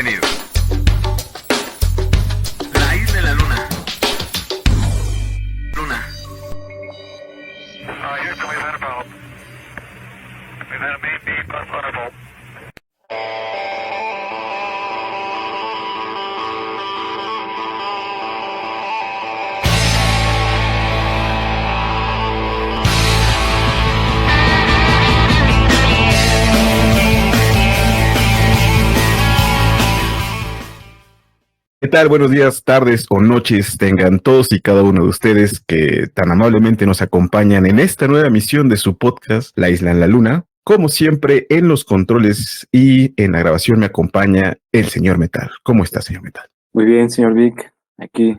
Bienvenidos. La isla de la luna. Luna. Houston, we've had a problem. We've had a main beam plus thunderbolt. ¿Qué tal? Buenos días, tardes o noches tengan todos y cada uno de ustedes que tan amablemente nos acompañan en esta nueva emisión de su podcast, La Isla en la Luna. Como siempre, en los controles y en la grabación me acompaña el señor Metal. ¿Cómo está, señor Metal? Muy bien, señor Vic. Aquí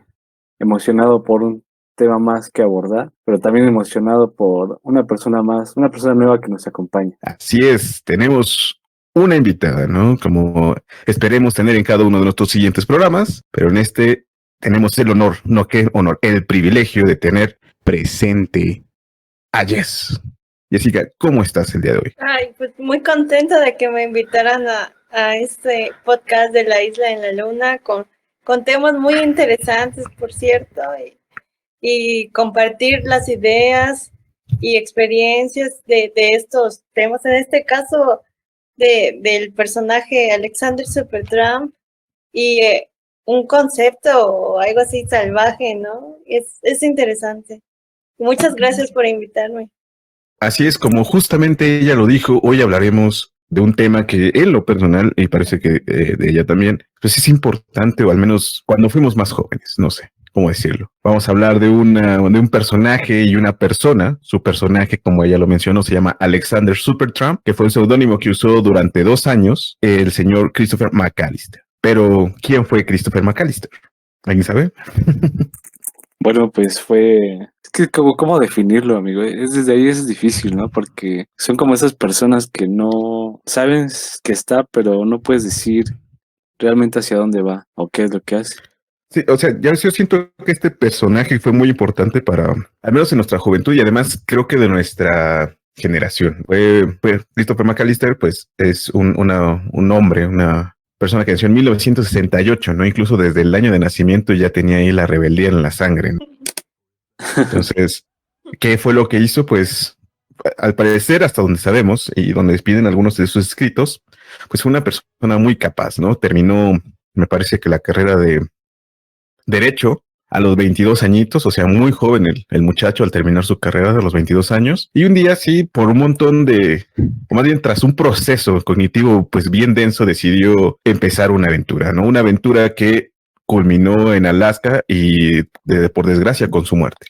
emocionado por un tema más que abordar, pero también emocionado por una persona nueva que nos acompaña. Así es, tenemos una invitada, ¿no? Como esperemos tener en cada uno de nuestros siguientes programas, pero en este tenemos el honor, no que honor, el privilegio de tener presente a Jess. Jessica, ¿cómo estás el día de hoy? Ay, pues muy contenta de que me invitaran a este podcast de La Isla en la Luna con temas muy interesantes, por cierto, y compartir las ideas y experiencias de estos temas. En este caso, del personaje Alexander Supertramp y un concepto o algo así salvaje, ¿no? Es interesante. Muchas gracias por invitarme. Así es, como justamente ella lo dijo, hoy hablaremos de un tema que en lo personal, y parece que de ella también, pues es importante, o al menos cuando fuimos más jóvenes, no sé cómo decirlo. Vamos a hablar de un personaje y una persona. Su personaje, como ella lo mencionó, se llama Alexander Supertramp, que fue un seudónimo que usó durante 2 años el señor Christopher McAllister. Pero, ¿quién fue Christopher McAllister? ¿Alguien sabe? Bueno, pues es que ¿cómo definirlo, amigo? Desde ahí es difícil, ¿no? Porque son como esas personas que no saben que está, pero no puedes decir realmente hacia dónde va o qué es lo que hace. Sí, o sea, yo siento que este personaje fue muy importante para, al menos en nuestra juventud y además creo que de nuestra generación. Christopher McAllister, pues es un hombre, una persona que nació en 1968, ¿no? Incluso desde el año de nacimiento ya tenía ahí la rebeldía en la sangre, ¿no? Entonces, ¿qué fue lo que hizo? Pues, al parecer, hasta donde sabemos y donde despiden algunos de sus escritos, pues fue una persona muy capaz, ¿no? Terminó, me parece que la carrera de Derecho a los 22 añitos, o sea, muy joven el muchacho al terminar su carrera de los 22 años. Y un día, sí, por un montón o más bien tras un proceso cognitivo pues bien denso, decidió empezar una aventura, ¿no? Una aventura que culminó en Alaska y, por desgracia, con su muerte.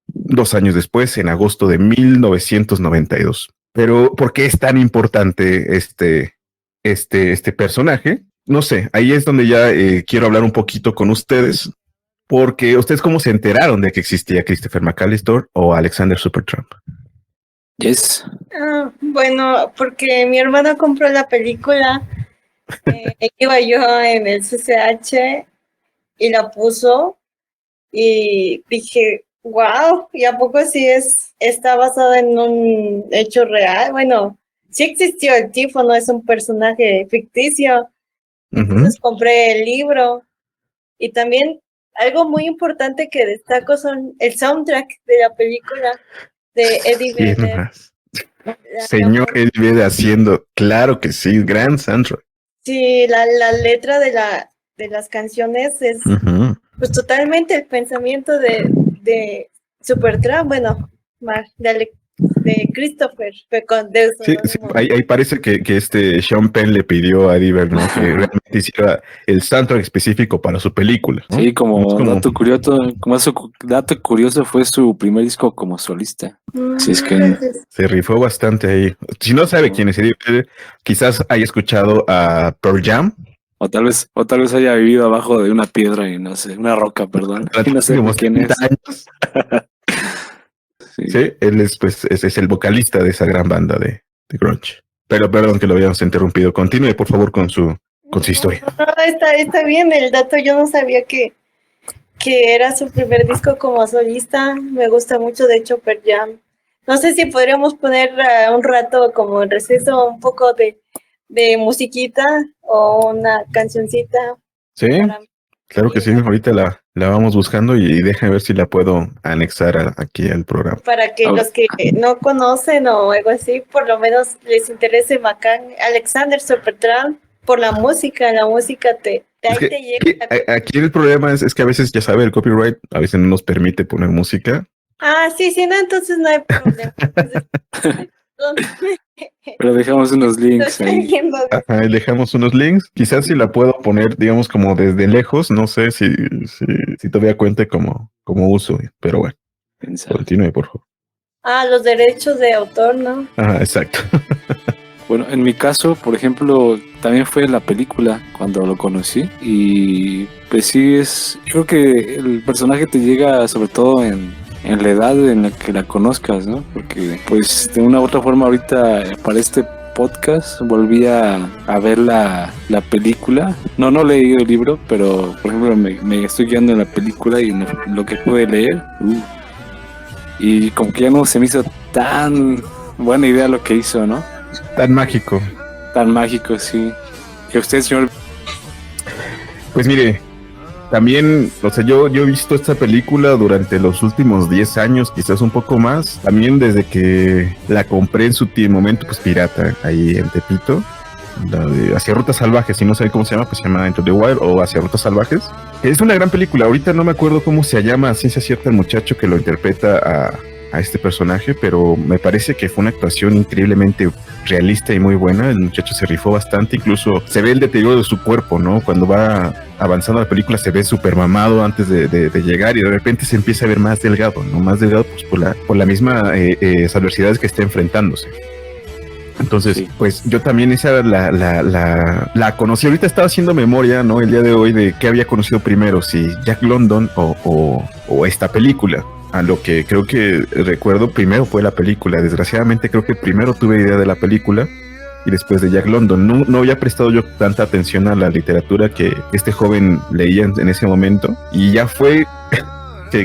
2 años después, en agosto de 1992. Pero, ¿por qué es tan importante este personaje? No sé, ahí es donde ya quiero hablar un poquito con ustedes, porque ustedes cómo se enteraron de que existía Christopher McAllister o Alexander Supertramp. Yes. Bueno, porque mi hermana compró la película, iba yo en el CCH y la puso y dije, wow, ¿y a poco sí está basada en un hecho real? Bueno, sí existió el tipo, no es un personaje ficticio. Entonces compré el libro y también algo muy importante que destaco son el soundtrack de la película de Eddie Vedder. Señor Eddie Vedder haciendo, claro que sí, gran soundtrack. Sí, la letra de las canciones es pues totalmente el pensamiento de Supertramp, bueno, de Christopher. Sí, ahí parece que Sean Penn le pidió a Eddie Vedder, ¿no? Que realmente hiciera el soundtrack específico para su película, ¿no? Sí, dato curioso fue su primer disco como solista. Así es que se rifó bastante ahí. Si no sabe quién es Eddie Vedder, quizás haya escuchado a Pearl Jam. O tal vez haya vivido abajo de una piedra y no sé, una roca, perdón. Y no sé quién es. Sí, él es el vocalista de esa gran banda de grunge. Pero perdón que lo habíamos interrumpido. Continúe, por favor, con su historia. No, está bien el dato. Yo no sabía que era su primer disco como solista. Me gusta mucho, de hecho, Pearl Jam. No sé si podríamos poner un rato como en receso un poco de musiquita o una cancioncita Sí, para mí, claro que sí. Ahorita la vamos buscando y déjame ver si la puedo anexar aquí al programa. para que los que no conocen o algo así, por lo menos les interese Macán. Alexander Supertramp, por la música te Es ahí que, te llega. aquí el problema es que a veces, ya sabe, el copyright a veces no nos permite poner música. Ah, sí, no, entonces no hay problema. Entonces, Pero dejamos unos links estoy ahí. viendo. Ajá, y dejamos unos links. Quizás si la puedo poner, digamos, como desde lejos. No sé si todavía cuente como uso, pero bueno, Pensar. continúe, por favor. Ah, los derechos de autor, ¿no? Ajá, exacto. Bueno, en mi caso, por ejemplo, también fue la película cuando lo conocí y pues sí yo creo que el personaje te llega sobre todo en la edad en la que la conozcas, ¿no? Porque pues de una u otra forma ahorita para este podcast volví a ver la película. No leí el libro, pero por ejemplo me estoy guiando en la película y en lo que pude leer. Y como que ya no se me hizo tan buena idea lo que hizo, ¿no? Tan mágico. Tan mágico, sí. ¿Y usted, señor? Pues mire, también, o sea, yo he visto esta película durante los últimos 10 años, quizás un poco más. También desde que la compré en su momento, pues pirata, ahí en Tepito. La de Hacia Rutas Salvajes, si no sabe cómo se llama, pues se llama Into the Wild o Hacia Rutas Salvajes. Es una gran película. Ahorita no me acuerdo cómo se llama a ciencia cierta el muchacho que lo interpreta a este personaje, pero me parece que fue una actuación increíblemente realista y muy buena. El muchacho se rifó bastante, incluso se ve el deterioro de su cuerpo, ¿no? Cuando va avanzando la película se ve súper mamado antes de llegar y de repente se empieza a ver más delgado, ¿no? Más delgado pues por la misma adversidades que está enfrentándose. Entonces, sí, pues yo también esa la conocí. Ahorita estaba haciendo memoria, ¿no? El día de hoy de qué había conocido primero, si Jack London o esta película. A lo que creo que recuerdo primero fue la película. Desgraciadamente creo que primero tuve idea de la película y después de Jack London. No había prestado yo tanta atención a la literatura que este joven leía en ese momento. Y ya fue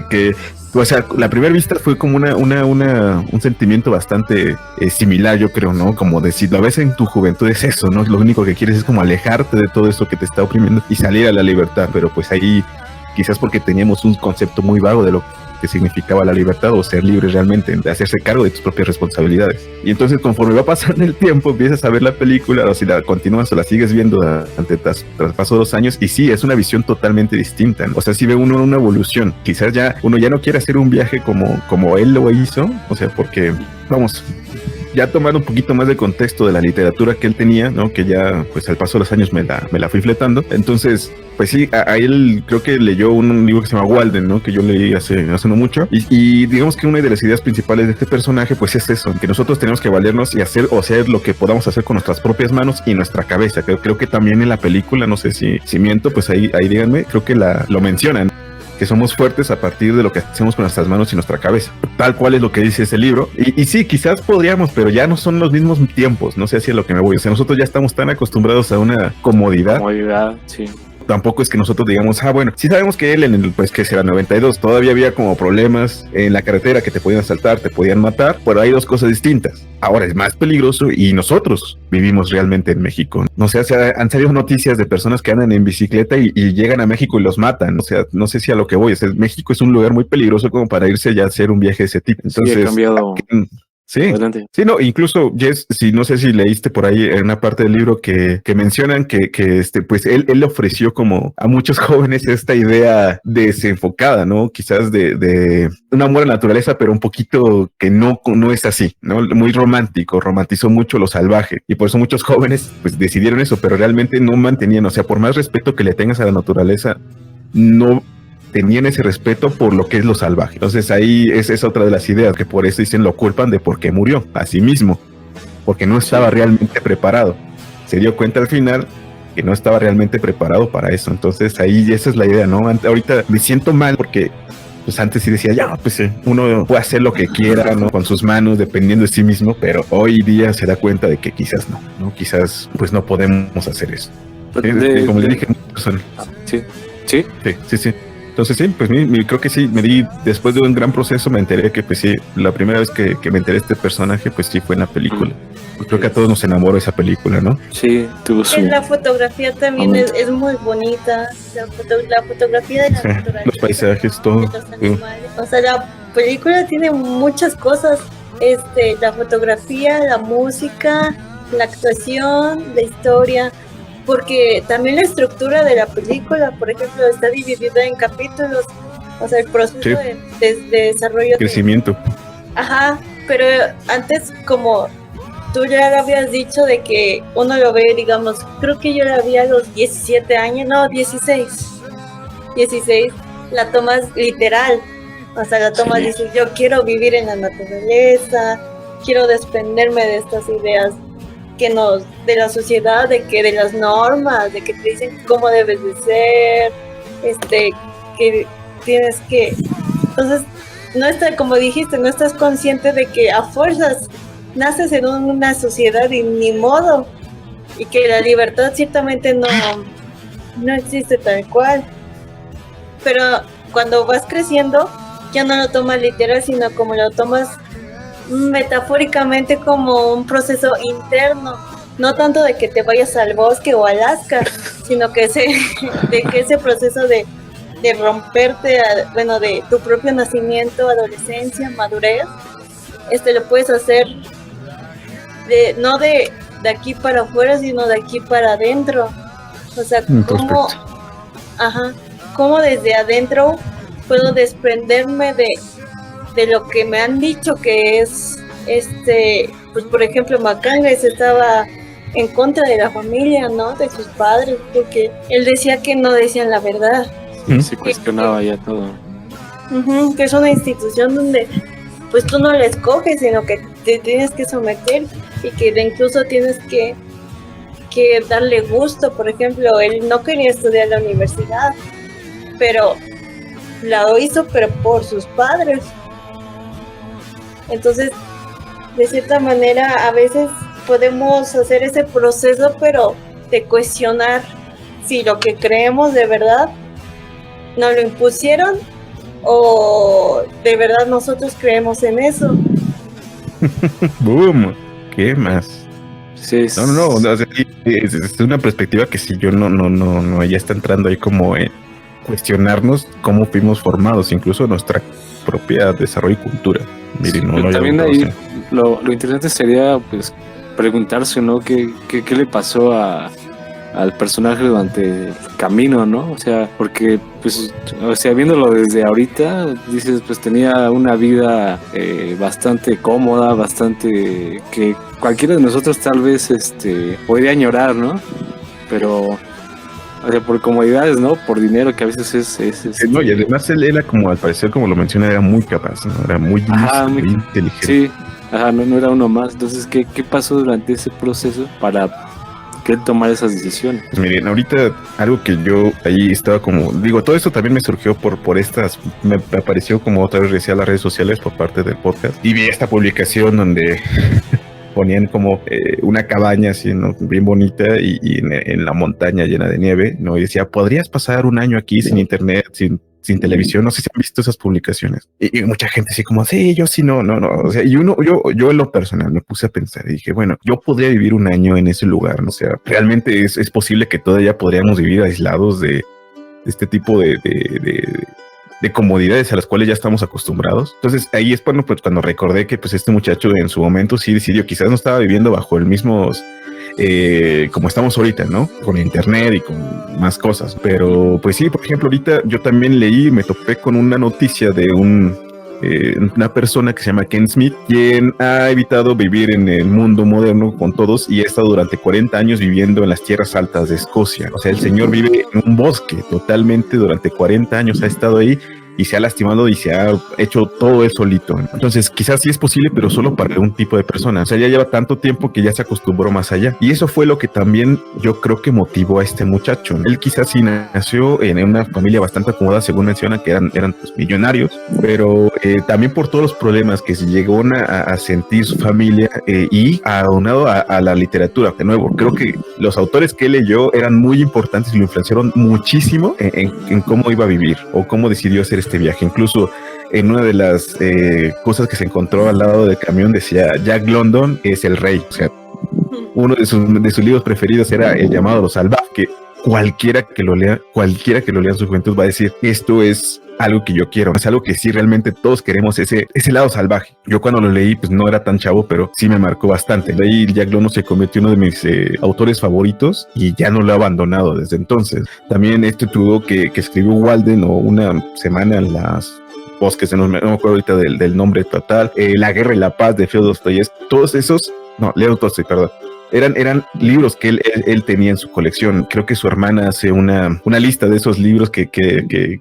que o sea, la primera vista fue como un sentimiento bastante similar, yo creo, ¿no? Como decir, lo ves en tu juventud, es eso, ¿no? Lo único que quieres es como alejarte de todo eso que te está oprimiendo y salir a la libertad, pero pues ahí quizás porque teníamos un concepto muy vago de lo que significaba la libertad o ser libre realmente, de hacerse cargo de tus propias responsabilidades. Y entonces conforme va pasando el tiempo, empiezas a ver la película, o si la continúas o la sigues viendo tras paso 2 años, y sí, es una visión totalmente distinta, ¿no? O sea, sí ve uno una evolución. Quizás ya uno ya no quiere hacer un viaje como él lo hizo, o sea, porque, vamos, ya tomando un poquito más de contexto de la literatura que él tenía, ¿no? Que ya, pues al paso de los años me la fui fletando. Entonces, pues sí, a él creo que leyó un libro que se llama Walden, ¿no? Que yo leí hace no mucho. Y digamos que una de las ideas principales de este personaje, pues es eso, que nosotros tenemos que valernos y hacer lo que podamos hacer con nuestras propias manos y nuestra cabeza. Creo que también en la película, no sé si miento, pues ahí díganme, creo que lo mencionan, que somos fuertes a partir de lo que hacemos con nuestras manos y nuestra cabeza. Tal cual es lo que dice ese libro. Y sí, quizás podríamos, pero ya no son los mismos tiempos. No sé si es lo que me voy. O sea, nosotros ya estamos tan acostumbrados a una comodidad. Comodidad, sí. Tampoco es que nosotros digamos, bueno, sí sabemos que él pues que será 92, todavía había como problemas en la carretera que te podían asaltar, te podían matar, pero hay dos cosas distintas. Ahora es más peligroso y nosotros vivimos realmente en México. No sé, han salido noticias de personas que andan en bicicleta y llegan a México y los matan. O sea, no sé si a lo que voy. O sea, México es un lugar muy peligroso como para irse ya a hacer un viaje de ese tipo. Entonces, sí, ha cambiado. Sí, adelante. Sí, no, incluso Jess, no sé si leíste por ahí en una parte del libro que mencionan que pues él le ofreció como a muchos jóvenes esta idea desenfocada, ¿no? Quizás de un amor a la naturaleza, pero un poquito que no es así, ¿no? Muy romantizó mucho lo salvaje y por eso muchos jóvenes pues decidieron eso, pero realmente no mantenían, o sea, por más respeto que le tengas a la naturaleza, no tenían ese respeto por lo que es lo salvaje. Entonces ahí es otra de las ideas, que por eso dicen lo culpan de por qué murió, a sí mismo, porque no estaba realmente preparado. Se dio cuenta al final que no estaba realmente preparado para eso. Entonces ahí esa es la idea, ¿no? Ahorita me siento mal porque pues antes sí decía, ya, pues uno puede hacer lo que quiera, ¿no? Con sus manos, dependiendo de sí mismo, pero hoy día se da cuenta de que quizás no, quizás pues no podemos hacer eso. Como le dije, sí. Sí. Entonces sí, pues creo que sí, después de un gran proceso me enteré que pues sí, la primera vez que me enteré de este personaje pues sí fue en la película. Pues creo que a todos nos enamoró esa película, ¿no? Sí, tuvo su... La fotografía también es muy bonita, la fotografía de la naturaleza, los paisajes, todo. de los animales. O sea, la película tiene muchas cosas, la fotografía, la música, la actuación, la historia, porque también la estructura de la película, por ejemplo, está dividida en capítulos, o sea, el proceso de desarrollo. Crecimiento. Ajá, pero antes, como tú ya lo habías dicho, de que uno lo ve, digamos, creo que yo la vi a los 17 años, no, 16, la tomas literal, o sea, la tomas y dices, yo quiero vivir en la naturaleza, quiero desprenderme de estas ideas de la sociedad, de las normas, de que te dicen cómo debes de ser, que tienes que, entonces, como dijiste, no estás consciente de que a fuerzas naces en una sociedad y ni modo, y que la libertad ciertamente no existe tal cual, pero cuando vas creciendo ya no lo tomas literal, sino como lo tomas metafóricamente, como un proceso interno, no tanto de que te vayas al bosque o a Alaska, sino que ese proceso de romperte, de tu propio nacimiento, adolescencia, madurez, lo puedes hacer no de aquí para afuera, sino de aquí para adentro. O sea, cómo desde adentro puedo desprenderme de lo que me han dicho que es, pues por ejemplo, Macangles estaba en contra de la familia, ¿no? De sus padres, porque él decía que no decían la verdad. Se cuestionaba ya todo. Que es una institución donde pues tú no la escoges, sino que te tienes que someter y que incluso tienes que darle gusto. Por ejemplo, él no quería estudiar en la universidad, pero la hizo, pero por sus padres. Entonces, de cierta manera, a veces podemos hacer ese proceso, pero de cuestionar si lo que creemos de verdad nos lo impusieron o de verdad nosotros creemos en eso. Boom. ¿Qué más? Sí, No, o sea, es una perspectiva que si yo no, ya está entrando ahí como en cuestionarnos cómo fuimos formados, incluso nuestra propia desarrollo y cultura. Miren, también ahí lo interesante sería pues preguntarse, ¿no? ¿Qué le pasó al personaje durante el camino, ¿no? O sea, porque pues, o sea, viéndolo desde ahorita, dices, pues tenía una vida bastante cómoda, bastante que cualquiera de nosotros tal vez podría añorar, ¿no? Pero o sea, por comodidades, ¿no? Por dinero, que a veces es no, y además él era, como al parecer, como lo menciona, era muy capaz, ¿no? Era muy inteligente. Sí, no era uno más. Entonces, ¿qué pasó durante ese proceso para que él tomara esas decisiones? Pues miren, ahorita algo que yo ahí estaba como, digo, todo esto también me surgió por estas, me apareció como otra vez decía las redes sociales por parte del podcast, y vi esta publicación donde ponían como una cabaña así, ¿no? Bien bonita y en la montaña llena de nieve, ¿no? Y decía, podrías pasar un año aquí sin internet, sin televisión. No sé si han visto esas publicaciones. Y mucha gente así como, sí, yo sí, no. O sea, y yo en lo personal me puse a pensar y dije, bueno, yo podría vivir un año en ese lugar, ¿no? O sea, realmente es posible que todavía podríamos vivir aislados de este tipo de comodidades a las cuales ya estamos acostumbrados. Entonces ahí es cuando recordé que pues este muchacho en su momento sí decidió, quizás no estaba viviendo bajo el mismo como estamos ahorita, ¿no? Con internet y con más cosas. Pero pues sí, por ejemplo, ahorita yo también me topé con una noticia de una persona que se llama Ken Smith, quien ha evitado vivir en el mundo moderno con todos y ha estado durante 40 años viviendo en las tierras altas de Escocia. O sea, el señor vive en un bosque totalmente durante 40 años, ha estado ahí y se ha lastimado y se ha hecho todo él solito. Entonces, quizás sí es posible, pero solo para un tipo de persona. O sea, ya lleva tanto tiempo que ya se acostumbró más allá. Y eso fue lo que también yo creo que motivó a este muchacho. Él quizás sí nació en una familia bastante acomodada, según menciona, que eran pues, millonarios, pero también por todos los problemas que se llegó a sentir su familia y aunado a la literatura. De nuevo, creo que los autores que leyó eran muy importantes y lo influenciaron muchísimo en cómo iba a vivir o cómo decidió hacer este viaje. Incluso en una de las cosas que se encontró al lado del camión decía Jack London es el rey. O sea, uno de sus libros preferidos era El llamado a los salvajes, que cualquiera que lo lea en su juventud va a decir, esto es algo que yo quiero, es algo que sí realmente todos queremos, ese lado salvaje. Yo cuando lo leí, pues no era tan chavo, pero sí me marcó bastante. De ahí Jack London se convirtió en uno de mis autores favoritos y ya no lo he abandonado desde entonces. También tuvo que escribió Walden o Una semana en las bosques, no me acuerdo ahorita del nombre total, La guerra y la paz de Fyodor Dostoyevsky, todos esos, no, Leo Tolstoy, perdón. Eran libros que él tenía en su colección. Creo que su hermana hace una lista de esos libros que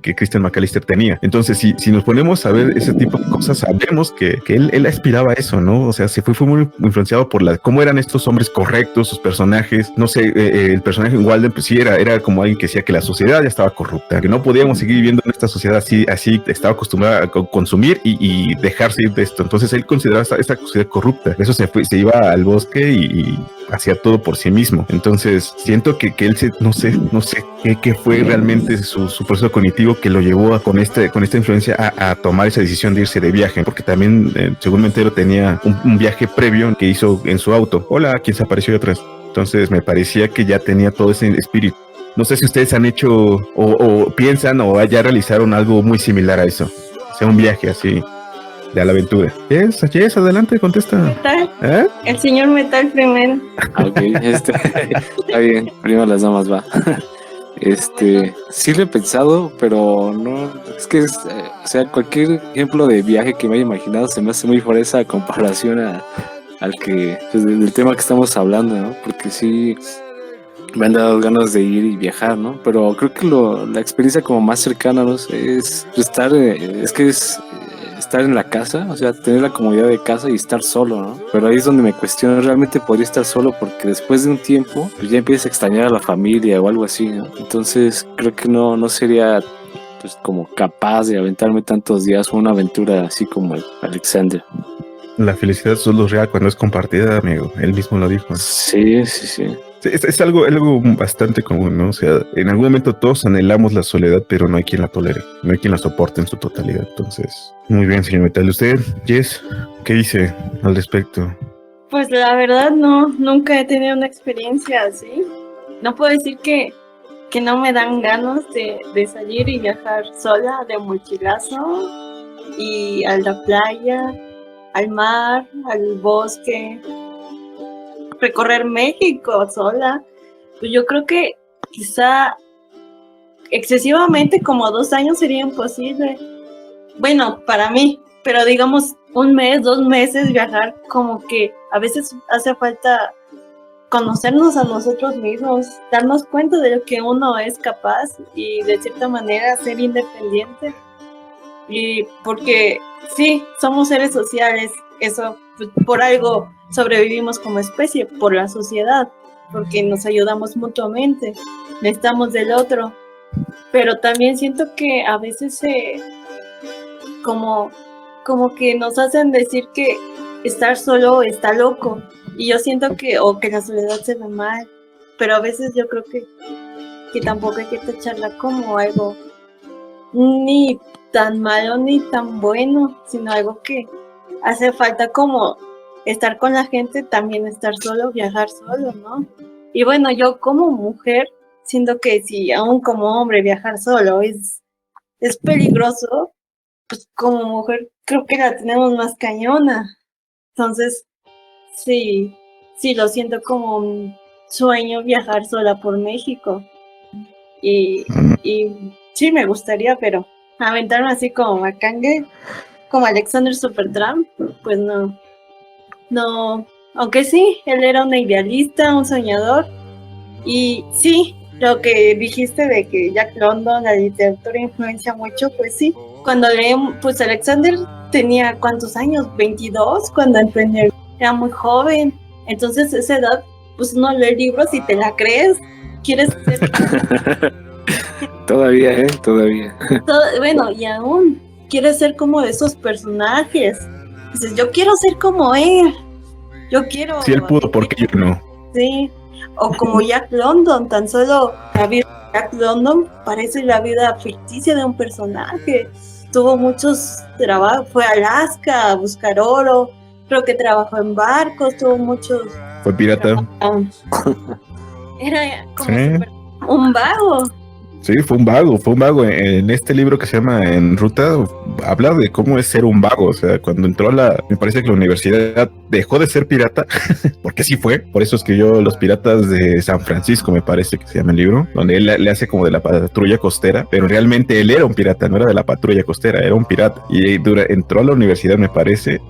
Christian McAllister tenía. Entonces, si nos ponemos a ver ese tipo de cosas, sabemos que él aspiraba a eso, ¿no? O sea, fue muy influenciado por cómo eran estos hombres correctos, sus personajes. No sé, el personaje en Walden, pues sí, era como alguien que decía que la sociedad ya estaba corrupta, que no podíamos seguir viviendo en esta sociedad así estaba acostumbrada a consumir y dejarse ir de esto. Entonces, él consideraba esta sociedad corrupta. Eso se iba al bosque y hacía todo por sí mismo. Entonces siento que él no sé qué fue realmente su proceso cognitivo que lo llevó con esta influencia a tomar esa decisión de irse de viaje, porque también según me entero tenía un viaje previo que hizo en su auto. Hola, quien se apareció de atrás. Entonces me parecía que ya tenía todo ese espíritu. No sé si ustedes han hecho o piensan o ya realizaron algo muy similar a eso, o sea, un viaje así de la aventura. Yes, adelante, contesta. Metal. ¿Eh? El señor Metal primero. Ok, está bien, primero las damas va. Sí lo he pensado, pero no, es que o sea, cualquier ejemplo de viaje que me haya imaginado se me hace muy fresa a comparación al que, pues, del tema que estamos hablando, ¿no? Porque sí me han dado ganas de ir y viajar, ¿no? Pero creo que la experiencia como más cercana, ¿no? Es estar en la casa, o sea, tener la comodidad de casa y estar solo, ¿no? Pero ahí es donde me cuestiono, ¿realmente podría estar solo? Porque después de un tiempo, pues ya empiezas a extrañar a la familia o algo así, ¿no? Entonces, creo que no sería, pues, como capaz de aventarme tantos días una aventura así como el Alexander. La felicidad solo es real cuando es compartida, amigo. Él mismo lo dijo. Sí. Es algo bastante común, ¿no? O sea, en algún momento todos anhelamos la soledad, pero no hay quien la tolere, no hay quien la soporte en su totalidad. Entonces, muy bien, señor Metal. ¿Usted, Jess, qué dice al respecto? Pues la verdad no, nunca he tenido una experiencia así. No puedo decir que no me dan ganas de salir y viajar sola de mochilazo y a la playa, al mar, al bosque, recorrer México sola. Pues yo creo que quizá excesivamente como 2 años sería imposible. Bueno, para mí, pero digamos 1 mes, 2 meses viajar, como que a veces hace falta conocernos a nosotros mismos, darnos cuenta de lo que uno es capaz y de cierta manera ser independiente. Y porque sí, somos seres sociales, eso por algo sobrevivimos como especie, por la sociedad, porque nos ayudamos mutuamente, necesitamos del otro, pero también siento que a veces como que nos hacen decir que estar solo está loco, y yo siento que la soledad se ve mal, pero a veces yo creo que tampoco hay que tacharla como algo ni tan malo ni tan bueno, sino algo que hace falta como estar con la gente, también estar solo, viajar solo, ¿no? Y bueno, yo como mujer, siento que si aún como hombre viajar solo es peligroso, pues como mujer creo que la tenemos más cañona. Entonces, sí, lo siento como un sueño viajar sola por México. Y sí me gustaría, pero aventarme así como Macangue, como Alexander Supertramp, pues no, aunque sí, él era un idealista, un soñador, y sí, lo que dijiste de que Jack London, la literatura influencia mucho, pues sí, cuando leemos, pues Alexander tenía ¿cuántos años? 22 cuando emprendió, era muy joven. Entonces, a esa edad, pues uno lee libros y te la crees. Quieres ser Todavía, todavía. bueno, y aún quieres ser como de esos personajes. Dices, yo quiero ser como él. Yo quiero. Si él pudo, ¿por qué yo no? Sí. O como Jack London, tan solo la vida de Jack London parece la vida ficticia de un personaje. Tuvo muchos trabajos, fue a Alaska a buscar oro, creo que trabajó en barcos, tuvo muchos. Fue pirata. Era como Sí. un vago. Sí, fue un vago. En este libro que se llama En Ruta, habla de cómo es ser un vago. O sea, cuando entró me parece que la universidad dejó de ser pirata, porque sí fue. Por eso escribió Los Piratas de San Francisco, me parece que se llama el libro, donde él le hace como de la patrulla costera, pero realmente él era un pirata, no era de la patrulla costera, era un pirata. Y entró a la universidad, me parece,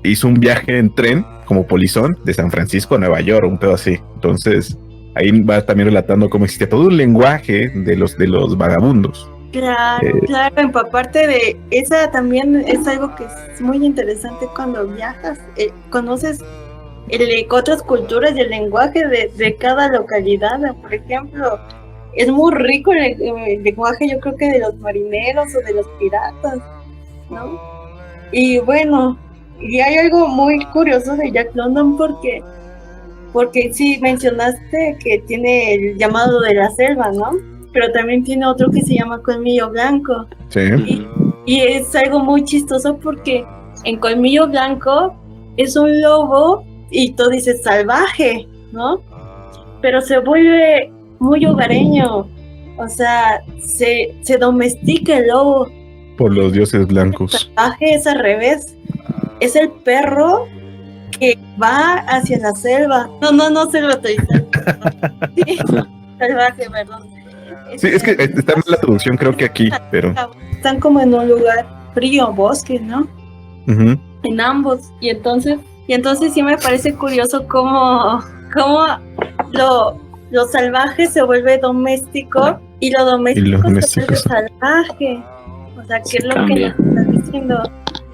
hizo un viaje en tren como polizón de San Francisco a Nueva York, un pedo así. Entonces ahí va también relatando cómo existía todo un lenguaje de los vagabundos. Claro, claro, empaparte de esa también es algo que es muy interesante cuando viajas, conoces otras culturas y el lenguaje de cada localidad. Por ejemplo, es muy rico el lenguaje, yo creo que de los marineros o de los piratas, ¿no? Y bueno, y hay algo muy curioso de Jack London porque sí mencionaste que tiene el llamado de la selva, ¿no? Pero también tiene otro que se llama Colmillo Blanco. Sí. Y es algo muy chistoso porque en Colmillo Blanco es un lobo y tú dices salvaje, ¿no? Pero se vuelve muy hogareño. O sea, se domestica el lobo. Por los dioses blancos. Salvaje es al revés. Es el perro que va hacia la selva. No selva, estoy sí, salvaje, perdón. Sí, es que está mal la traducción, creo que aquí, pero... Están como en un lugar frío, bosque, ¿no? Uh-huh. En ambos. Y entonces sí me parece curioso cómo lo salvaje se vuelve doméstico y lo doméstico se vuelve salvaje. O sea, ¿qué es lo que nos está diciendo?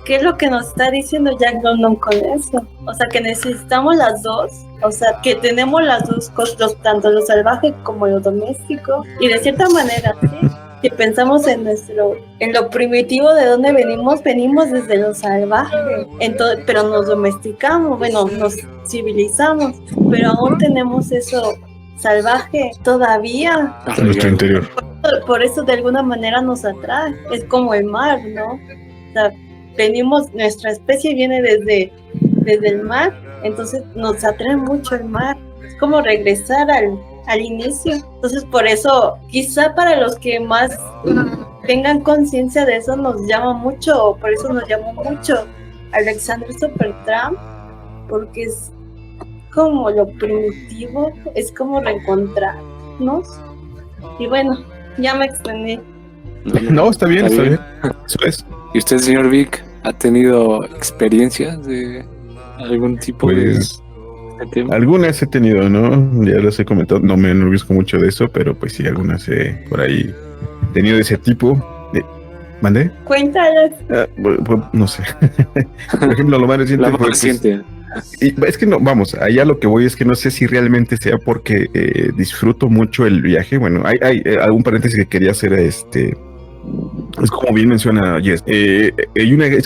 ¿Qué es lo que nos está diciendo Jack London con eso? O sea, que necesitamos las dos. O sea, que tenemos las dos cosas, tanto lo salvaje como lo doméstico. Y de cierta manera, sí, si pensamos en lo primitivo de donde venimos desde lo salvaje. Pero nos domesticamos, bueno, nos civilizamos, pero aún tenemos eso salvaje todavía. En nuestro interior. Por eso de alguna manera nos atrae. Es como el mar, ¿no? O sea, nuestra especie viene desde el mar, entonces nos atrae mucho el mar. Es como regresar al inicio. Entonces por eso, quizá para los que más tengan conciencia de eso, nos llama mucho, por eso nos llamó mucho Alexander Supertramp, porque es como lo primitivo, es como reencontrarnos. Y bueno, ya me extendí. No, está bien. Eso es. ¿Y usted, señor Vic, ha tenido experiencias de algún tipo de tema? Algunas he tenido, ¿no? Ya les he comentado, no me enorgullezco mucho de eso, pero pues sí, algunas he por ahí tenido de ese tipo. ¿Mandé? Cuéntalas. No sé. Por ejemplo, lo más reciente fue... reciente. Y es que no, vamos, allá lo que voy es que no sé si realmente sea porque disfruto mucho el viaje. Bueno, hay algún paréntesis que quería hacer, es como bien menciona Jess, es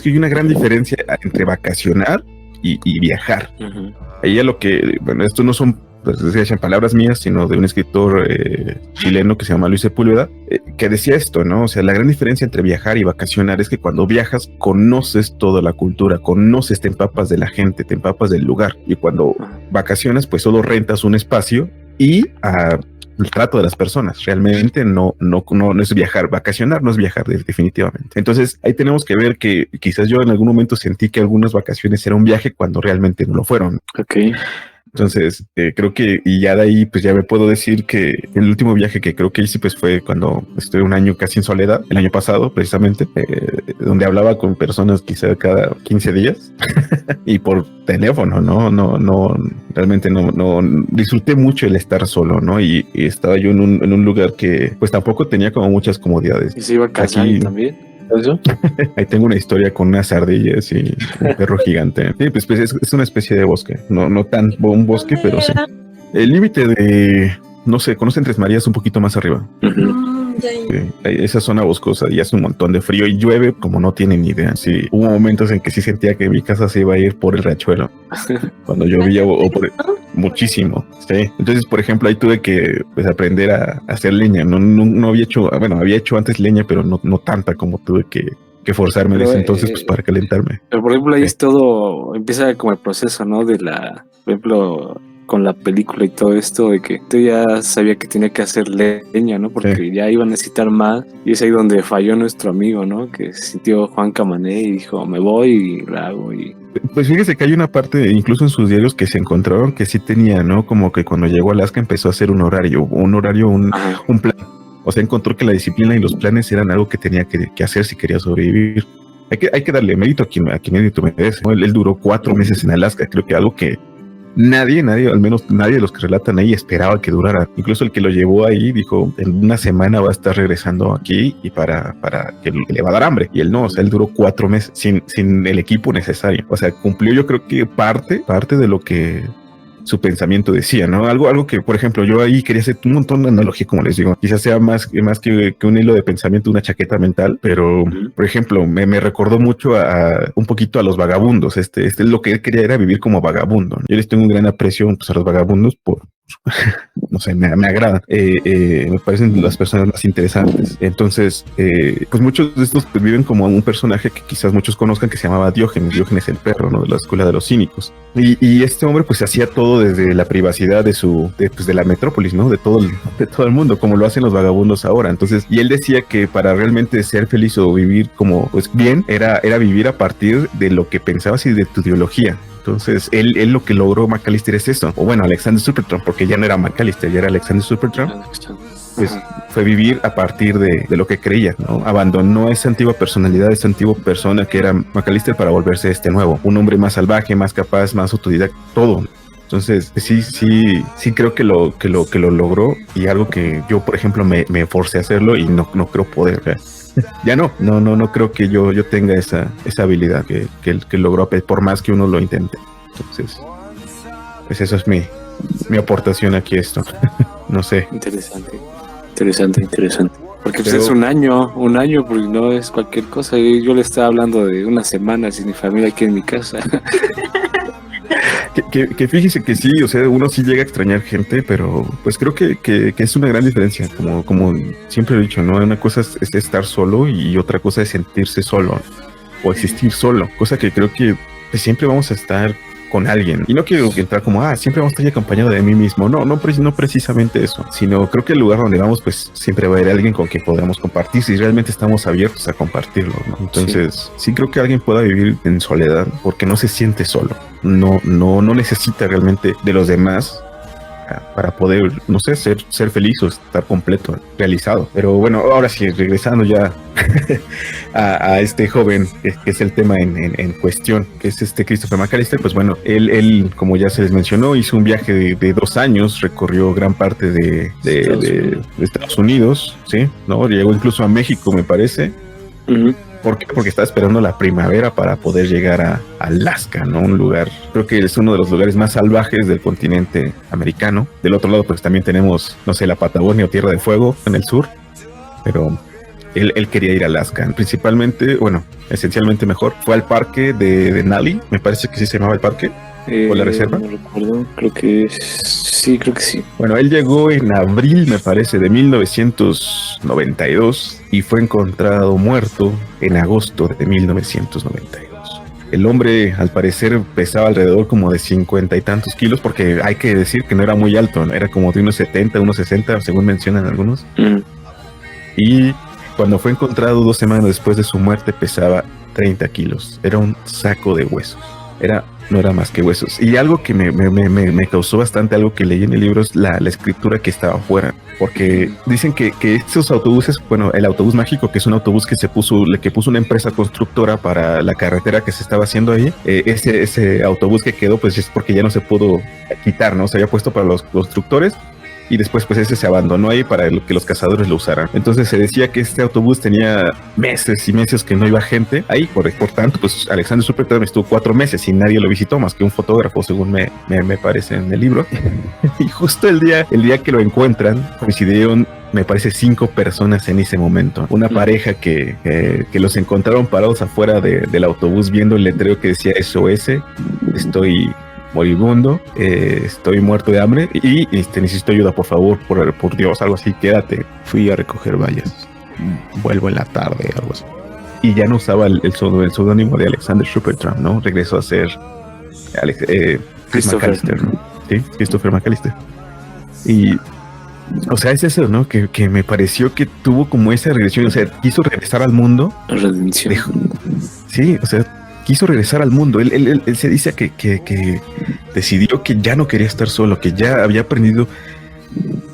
que hay una gran diferencia entre vacacionar y viajar. Uh-huh. Ahí a lo que, bueno, esto no son palabras mías, sino de un escritor chileno que se llama Luis Sepúlveda, que decía esto, ¿no? O sea, la gran diferencia entre viajar y vacacionar es que cuando viajas conoces toda la cultura, te empapas de la gente, te empapas del lugar, y cuando vacacionas pues solo rentas un espacio y el trato de las personas. Realmente no es viajar. Vacacionar no es viajar, definitivamente. Entonces ahí tenemos que ver que quizás yo en algún momento sentí que algunas vacaciones era un viaje cuando realmente no lo fueron. Okay. Entonces, creo que, y ya de ahí, pues ya me puedo decir que el último viaje que creo que hice, pues fue cuando estuve un año casi en soledad, el año pasado, precisamente, donde hablaba con personas quizá cada 15 días y por teléfono, no, realmente no, disfruté mucho el estar solo, ¿no? Y estaba yo en un lugar que, pues tampoco tenía como muchas comodidades. ¿Y se iba a casar también? ¿Eso? Ahí tengo una historia con unas ardillas y un perro gigante. Sí, pues es una especie de bosque. No tan un bosque, pero sí. El límite de, no sé, ¿conocen Tres Marías un poquito más arriba? Ya. Sí, esa zona boscosa y hace un montón de frío y llueve como no tienen ni idea. Sí, hubo momentos en que sí sentía que mi casa se iba a ir por el riachuelo cuando llovía o por muchísimo. Sí. Entonces, por ejemplo, ahí tuve que pues aprender a hacer leña. No había hecho, bueno, había hecho antes leña, pero no tanta como tuve que forzarme desde entonces pues para calentarme. Pero por ejemplo, ahí es todo, empieza como el proceso, ¿no? De por ejemplo, con la película y todo esto, de que tú ya sabía que tenía que hacer leña, ¿no? Porque ya iba a necesitar más. Y es ahí donde falló nuestro amigo, ¿no? Que se sintió Juan Camané y dijo, me voy y la hago. Pues fíjese que hay una parte, incluso en sus diarios, que se encontraron que sí tenía, ¿no? Como que cuando llegó a Alaska empezó a hacer un plan. O sea, encontró que la disciplina y los planes eran algo que tenía que hacer si quería sobrevivir. Hay que darle mérito a quien mérito merece, ¿no? Él duró 4 meses en Alaska, creo que algo que nadie, al menos nadie de los que relatan ahí esperaba que durara. Incluso el que lo llevó ahí dijo, en una semana va a estar regresando aquí y para que le va a dar hambre. Y él no, o sea, él duró 4 meses sin el equipo necesario. O sea, cumplió yo creo que parte de lo que su pensamiento decía, ¿no? Algo que, por ejemplo, yo ahí quería hacer un montón de analogía, como les digo, quizás sea más que un hilo de pensamiento, una chaqueta mental, pero, por ejemplo, me recordó mucho un poquito a los vagabundos. Lo que él quería era vivir como vagabundo. Yo les tengo un gran aprecio pues, a los vagabundos por no sé, me agrada. Me parecen las personas más interesantes. Entonces, pues muchos de estos pues, viven como un personaje que quizás muchos conozcan que se llamaba Diógenes el perro, ¿no? De la escuela de los cínicos. Y este hombre pues hacía todo desde la privacidad de la metrópolis, ¿no? De todo el mundo, como lo hacen los vagabundos ahora. Entonces, y él decía que para realmente ser feliz o vivir como pues bien, era vivir a partir de lo que pensabas y de tu ideología. Entonces, él lo que logró McAllister es esto. O bueno, Alexander Supertramp, porque ya no era McAllister, ya era Alexander Supertramp. Pues fue vivir a partir de lo que creía, ¿no? Abandonó esa antigua personalidad, esa antigua persona que era McAllister para volverse este nuevo. Un hombre más salvaje, más capaz, más autodidacta, todo. Entonces, sí creo que lo logró y algo que yo, por ejemplo, me forcé a hacerlo y no creo poder, ¿verdad? Ya no creo que yo tenga esa habilidad que logró por más que uno lo intente. Entonces, pues eso es mi aportación aquí a esto. No sé. Interesante. Porque pues es un año, porque no es cualquier cosa. Yo le estaba hablando de una semana sin mi familia aquí en mi casa. Que fíjese que sí, o sea, uno sí llega a extrañar gente, pero pues creo que es una gran diferencia, como siempre he dicho, ¿no? Una cosa es estar solo y otra cosa es sentirse solo o existir solo, cosa que creo que pues, siempre vamos a estar con alguien. Y no quiero entrar como, siempre vamos a estar acompañado de mí mismo. No precisamente eso, sino creo que el lugar donde vamos, pues siempre va a haber alguien con quien podamos compartir si realmente estamos abiertos a compartirlo, ¿no? Entonces, sí creo que alguien pueda vivir en soledad porque no se siente solo. No necesita realmente de los demás para poder, no sé, ser feliz o estar completo, realizado. Pero bueno, ahora sí, regresando ya a este joven, que es el tema en cuestión, que es Christopher McAllister, pues bueno, él, como ya se les mencionó, hizo un viaje de 2 años, recorrió gran parte de Estados Unidos, ¿sí? ¿No? Llegó incluso a México, me parece. ¿Por qué? Porque estaba esperando la primavera para poder llegar a Alaska, ¿no? Un lugar, creo que es uno de los lugares más salvajes del continente americano. Del otro lado, pues también tenemos, no sé, la Patagonia o Tierra del Fuego en el sur, pero él quería ir a Alaska. Principalmente, bueno, esencialmente mejor, fue al parque de Denali, me parece que sí se llamaba el parque. ¿O la reserva? No recuerdo, creo que sí. Bueno, él llegó en abril, me parece, de 1992 y fue encontrado muerto en agosto de 1992. El hombre, al parecer, pesaba alrededor como de 50 y tantos kilos, porque hay que decir que no era muy alto, ¿no? Era como de unos 70, unos 60, según mencionan algunos. Y cuando fue encontrado 2 semanas después de su muerte, pesaba 30 kilos. Era un saco de huesos. No era más que huesos. Y algo que me causó bastante, algo que leí en el libro, es la escritura que estaba afuera. Porque dicen que estos autobuses, bueno, el autobús mágico, que es un autobús que puso una empresa constructora para la carretera que se estaba haciendo ahí, ese autobús que quedó, pues es porque ya no se pudo quitar, ¿no? Se había puesto para los constructores y después pues ese se abandonó ahí para que los cazadores lo usaran. Entonces se decía que este autobús tenía meses y meses que no iba gente ahí, por tanto pues Alexander Supertramp estuvo 4 meses y nadie lo visitó más que un fotógrafo, según me parece en el libro. Y justo el día que lo encuentran coincidieron, me parece, 5 personas en ese momento. Una pareja que los encontraron parados afuera del autobús viendo el letrero que decía SOS, estoy moribundo, estoy muerto de hambre y necesito ayuda, por favor, por Dios, algo así, quédate. Fui a recoger vallas, vuelvo en la tarde, algo así. Y ya no usaba el seudónimo de Alexander Supertramp, ¿no? Regresó a ser Christopher McAllister, ¿no? Sí, Christopher McAllister. Y, o sea, es eso, ¿no? Que me pareció que tuvo como esa regresión, o sea, quiso regresar al mundo. Redención. Sí, o sea, quiso regresar al mundo. Él se dice que decidió que ya no quería estar solo, que ya había aprendido,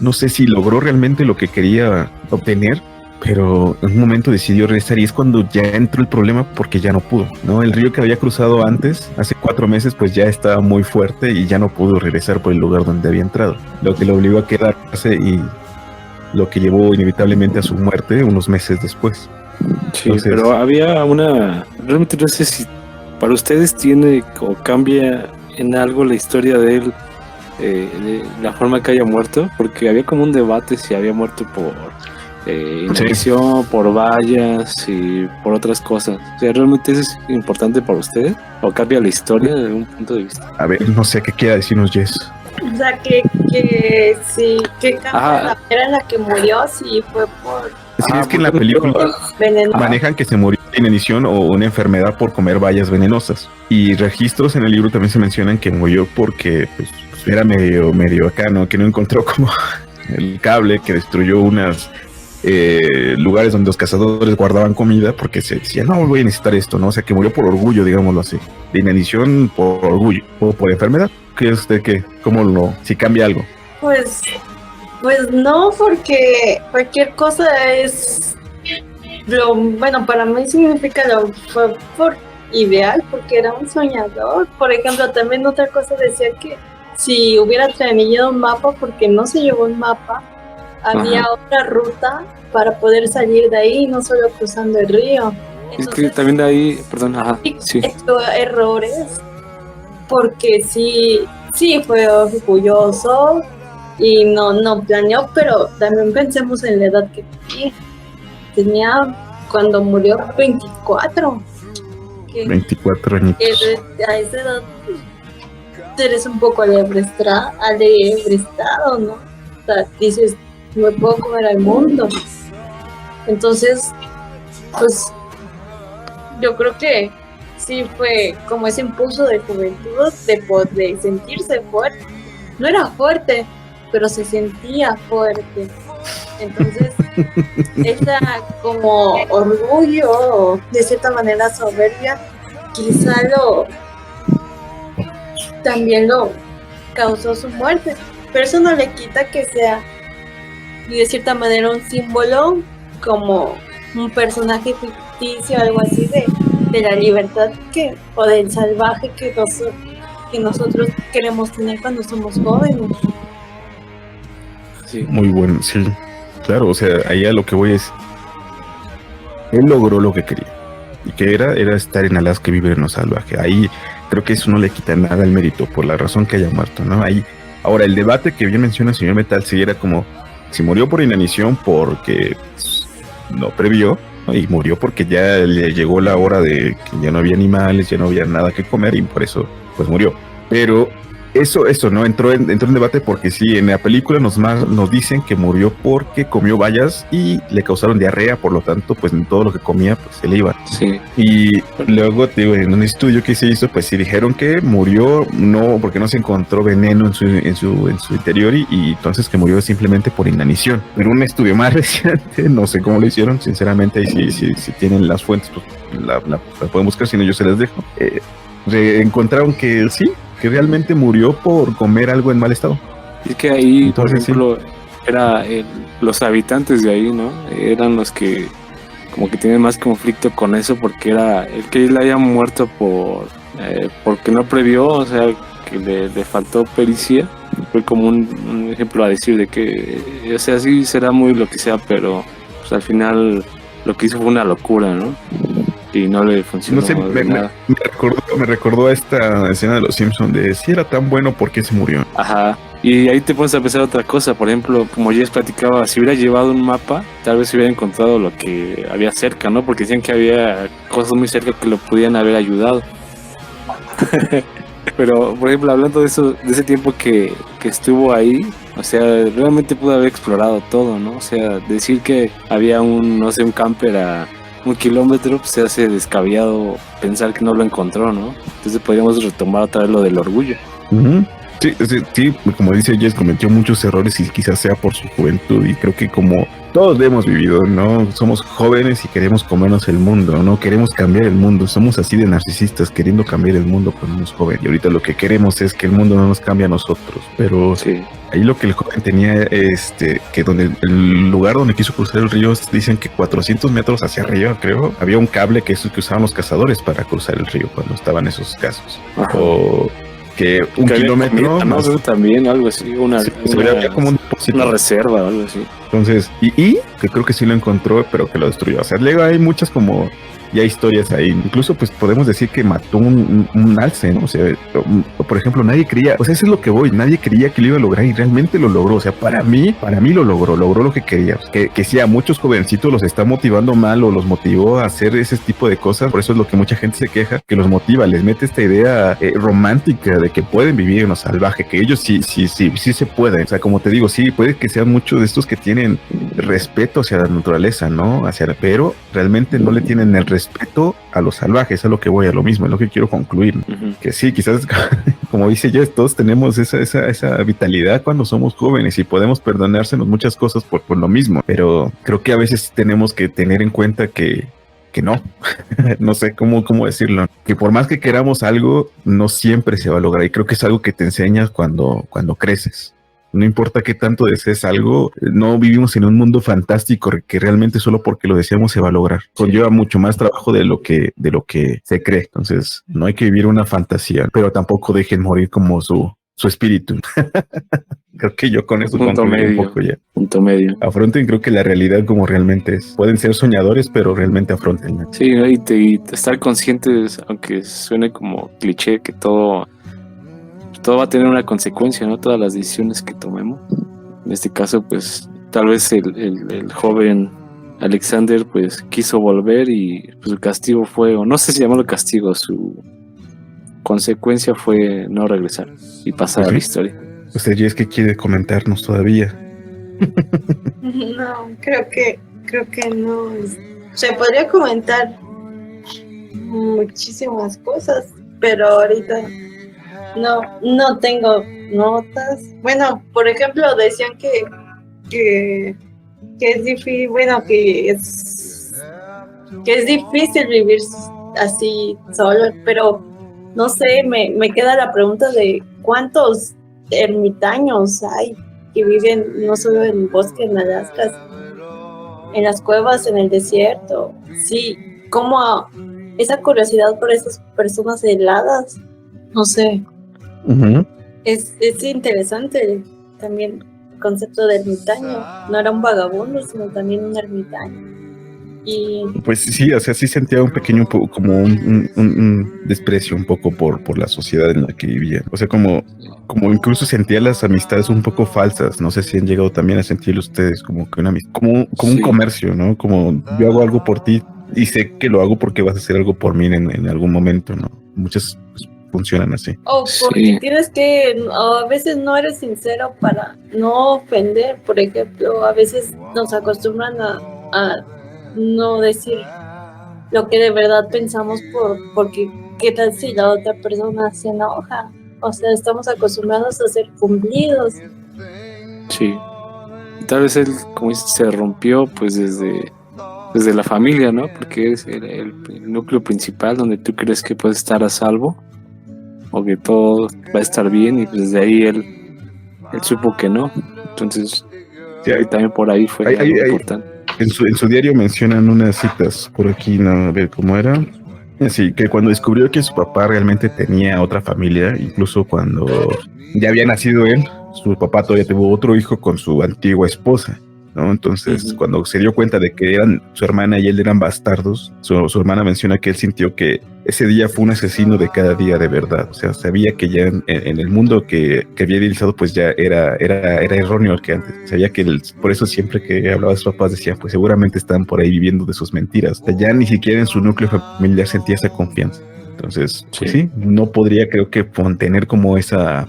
no sé si logró realmente lo que quería obtener, pero en un momento decidió regresar y es cuando ya entró el problema porque ya no pudo, ¿no? El río que había cruzado antes, hace 4 meses, pues ya estaba muy fuerte y ya no pudo regresar por el lugar donde había entrado, lo que lo obligó a quedarse y lo que llevó inevitablemente a su muerte unos meses después. Sí, Entonces, pero había realmente no sé si para ustedes tiene o cambia en algo la historia de él, de la forma que haya muerto, porque había como un debate si había muerto por inanición, por vallas y por otras cosas. O sea, ¿realmente eso es importante para ustedes? ¿O cambia la historia desde un punto de vista? a ver, no sé qué quiera decirnos Jess. O sea, que sí, que cambia la manera en la que murió, sí fue por Sí, es que en la película veneno. manejan que se murió de inanición o una enfermedad por comer bayas venenosas. Y registros en el libro también se mencionan que murió porque pues era medio acá, ¿no? Que no encontró como el cable, que destruyó unas lugares donde los cazadores guardaban comida porque se decía, no, voy a necesitar esto, ¿no? O sea, que murió por orgullo, digámoslo así. De inanición por orgullo o por enfermedad. ¿Cree usted que si cambia algo? Pues no, porque cualquier cosa es bueno, para mí significa fue por ideal, porque era un soñador. Por ejemplo, también otra cosa decía que si hubiera traído un mapa, porque no se llevó un mapa, había otra ruta para poder salir de ahí, no solo cruzando el río. Entonces, es que también de ahí, perdón, sí. Hecho errores, porque sí fue orgulloso y no planeó, pero también pensemos en la edad que tenía cuando murió 24. 24 años. A esa edad eres un poco alebrestado, ¿no? O sea, dices, me puedo comer al mundo. Entonces, pues, yo creo que sí fue como ese impulso de juventud, de sentirse fuerte. No era fuerte, pero se sentía fuerte. Entonces, esa como orgullo, de cierta manera soberbia, quizá también lo causó su muerte. Pero eso no le quita que sea, de cierta manera, un símbolo, como un personaje ficticio, algo así de la libertad o del salvaje que nosotros queremos tener cuando somos jóvenes. Sí. Muy bueno, sí. Claro, o sea, ahí a lo que voy es, él logró lo que quería, y que era estar en Alaska y vivir en lo salvaje. Ahí creo que eso no le quita nada el mérito por la razón que haya muerto, ¿no? Ahí, ahora, el debate que bien menciona el señor Metal, si era como, si murió por inanición porque no previó, ¿no? Y murió porque ya le llegó la hora de que ya no había animales, ya no había nada que comer y por eso pues murió. Pero eso no entró en debate porque sí, en la película nos dicen que murió porque comió bayas y le causaron diarrea, por lo tanto, pues en todo lo que comía, pues se le iba. Sí. Y luego, te digo, en un estudio que se hizo, pues sí dijeron que murió no porque no se encontró veneno en su interior y entonces que murió simplemente por inanición. Pero un estudio más reciente, no sé cómo lo hicieron, sinceramente, ahí si tienen las fuentes, pues la pueden buscar, si no yo se las dejo. Encontraron que sí, que realmente murió por comer algo en mal estado. Es que ahí, entonces, por ejemplo, era los habitantes de ahí, ¿no? Eran los que como que tienen más conflicto con eso, porque era el que él haya muerto porque no previó, o sea, que le faltó pericia, fue como un ejemplo a decir de que, o sea, sí será muy lo que sea, pero pues, al final lo que hizo fue una locura, ¿no? Y no le funcionó No sé, de nada. me recordó a esta escena de Los Simpsons de si era tan bueno, ¿por qué se murió? Ajá. Y ahí te pones a pensar otra cosa. Por ejemplo, como Jess platicaba, si hubiera llevado un mapa, tal vez hubiera encontrado lo que había cerca, ¿no? Porque decían que había cosas muy cerca que lo podían haber ayudado. Pero, por ejemplo, hablando de eso, de ese tiempo que estuvo ahí, o sea, realmente pudo haber explorado todo, ¿no? O sea, decir que había un camper a 1 kilómetro, pues se hace descabellado pensar que no lo encontró, ¿no? Entonces podríamos retomar otra vez lo del orgullo. Uh-huh. Sí, como dice Jess, cometió muchos errores y quizás sea por su juventud, y creo que como todos lo hemos vivido, ¿no? Somos jóvenes y queremos comernos el mundo, ¿no? Queremos cambiar el mundo, somos así de narcisistas queriendo cambiar el mundo cuando somos jóvenes, y ahorita lo que queremos es que el mundo no nos cambie a nosotros, pero sí. Ahí lo que el joven tenía, que donde el lugar donde quiso cruzar el río, dicen que 400 metros hacia arriba, creo, había un cable que usaban los cazadores para cruzar el río cuando estaban esos casos. Ajá. O que un que kilómetro comida, más. ¿no? También algo así, Había como un depósito. una reserva o algo así. Entonces, y que creo que sí lo encontró, pero que lo destruyó. O sea, luego hay muchas como ya historias ahí. Incluso pues podemos decir que mató un alce, ¿no? O sea, por ejemplo, nadie creía, o sea, eso es lo que voy, nadie creía que lo iba a lograr y realmente lo logró. O sea, para mí lo logró lo que quería. Que sí, a muchos jovencitos los está motivando mal o los motivó a hacer ese tipo de cosas. Por eso es lo que mucha gente se queja, que los motiva, les mete esta idea romántica de que pueden vivir en lo salvaje, que ellos sí se pueden. O sea, como te digo, sí, puede que sean muchos de estos que tienen respeto hacia la naturaleza, ¿no? Pero realmente no le tienen el respeto a los salvajes, a lo que voy, a lo mismo, es lo que quiero concluir. Uh-huh. Que sí, quizás, como dice Jess, todos tenemos esa vitalidad cuando somos jóvenes y podemos perdonársenos muchas cosas por lo mismo, pero creo que a veces tenemos que tener en cuenta que no, no sé cómo decirlo, que por más que queramos algo, no siempre se va a lograr, y creo que es algo que te enseñas cuando creces. No importa qué tanto desees algo, no vivimos en un mundo fantástico que realmente solo porque lo deseamos se va a lograr. Conlleva mucho más trabajo de lo que se cree. Entonces, no hay que vivir una fantasía, pero tampoco dejen morir como su espíritu. Creo que yo con eso concluyo un poco ya. Punto medio. Afronten, creo que la realidad como realmente es. Pueden ser soñadores, pero realmente afronten. Sí, y estar conscientes, aunque suene como cliché, que todo va a tener una consecuencia, ¿no? Todas las decisiones que tomemos. En este caso, pues, tal vez el joven Alexander, pues, quiso volver y pues, su castigo fue, o no sé si llamarlo castigo, su consecuencia fue no regresar y pasar a la historia. ¿Usted ya es que quiere comentarnos todavía? No, creo que no. Se podría comentar muchísimas cosas, pero ahorita no tengo notas. Bueno, por ejemplo, decían que es difícil, bueno, que es difícil vivir así solo, pero no sé, me queda la pregunta de cuántos ermitaños hay que viven no solo en el bosque, en Alaska, en las cuevas, en el desierto. Sí, como esa curiosidad por esas personas heladas, no sé. Uh-huh. Es interesante también el concepto de ermitaño. No era un vagabundo, sino también un ermitaño. Y pues sí, o sea, sí sentía un pequeño como un desprecio un poco por la sociedad en la que vivía. O sea, como incluso sentía las amistades un poco falsas. No sé si han llegado también a sentirlo ustedes, como que como un comercio, ¿no? Como yo hago algo por ti y sé que lo hago porque vas a hacer algo por mí en algún momento, ¿no? Muchas funcionan así. O porque tienes que, a veces no eres sincero para no ofender. Por ejemplo, a veces nos acostumbran a no decir lo que de verdad pensamos porque qué tal si la otra persona se enoja. O sea, estamos acostumbrados a ser cumplidos. Sí. Tal vez él, como dice, se rompió pues desde la familia, ¿no? Porque es el núcleo principal donde tú crees que puedes estar a salvo o que todo va a estar bien, y desde ahí él supo que no. Entonces, sí, también por ahí fue algo importante. En su diario mencionan unas citas por aquí, no, a ver cómo era. Así que cuando descubrió que su papá realmente tenía otra familia, incluso cuando ya había nacido él, su papá todavía tuvo otro hijo con su antigua esposa, ¿no? Entonces, cuando se dio cuenta de que eran su hermana y él eran bastardos, su hermana menciona que él sintió que ese día fue un asesino de cada día de verdad. O sea, sabía que ya en el mundo que había idealizado, pues ya era erróneo el que antes. Sabía que por eso siempre que hablaba de sus papás decían, pues seguramente están por ahí viviendo de sus mentiras. O sea, ya ni siquiera en su núcleo familiar sentía esa confianza. Entonces, pues sí, no podría, creo que tener como esa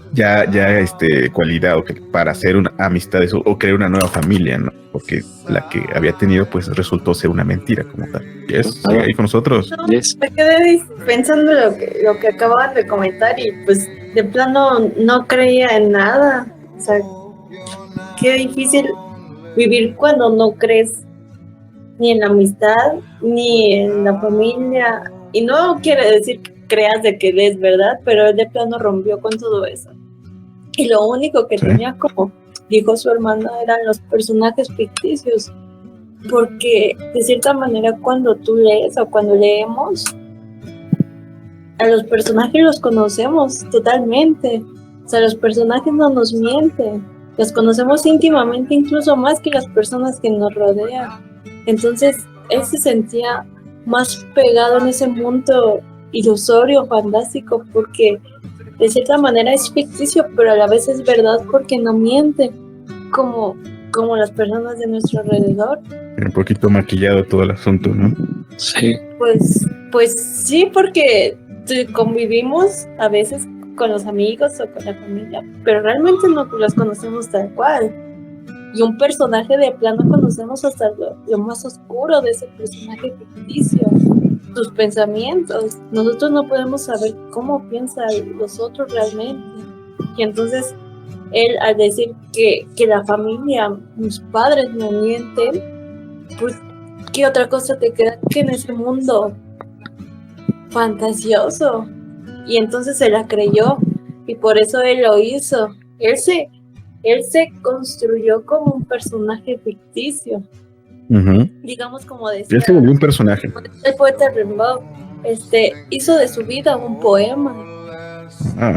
cualidad para hacer una amistad o crear una nueva familia, ¿no? Porque la que había tenido, pues resultó ser una mentira como tal. Sigue ahí con nosotros. No, me quedé pensando lo que acababan de comentar y pues de plano no creía en nada. O sea, qué difícil vivir cuando no crees ni en la amistad, ni en la familia. Y no quiere decir que creas de que es verdad, pero él de plano rompió con todo eso. Y lo único que tenía, como dijo su hermana, eran los personajes ficticios. Porque de cierta manera cuando tú lees o cuando leemos, a los personajes los conocemos totalmente. O sea, los personajes no nos mienten. Los conocemos íntimamente, incluso más que las personas que nos rodean. Entonces, él se sentía más pegado en ese mundo ilusorio, fantástico, porque de cierta manera es ficticio, pero a la vez es verdad porque no miente, como las personas de nuestro alrededor. Un poquito maquillado todo el asunto, ¿no? Sí. Pues sí, porque convivimos a veces con los amigos o con la familia, pero realmente no los conocemos tal cual. Y un personaje de plano conocemos hasta lo más oscuro de ese personaje ficticio, sus pensamientos. Nosotros no podemos saber cómo piensan los otros realmente. Y entonces él, al decir que la familia, mis padres me mienten, pues ¿qué otra cosa te queda que en ese mundo fantasioso? Y entonces se la creyó y por eso él lo hizo. Él se construyó como un personaje ficticio. Digamos, como decía. Él se volvió un personaje. El poeta Rimbaud hizo de su vida un poema.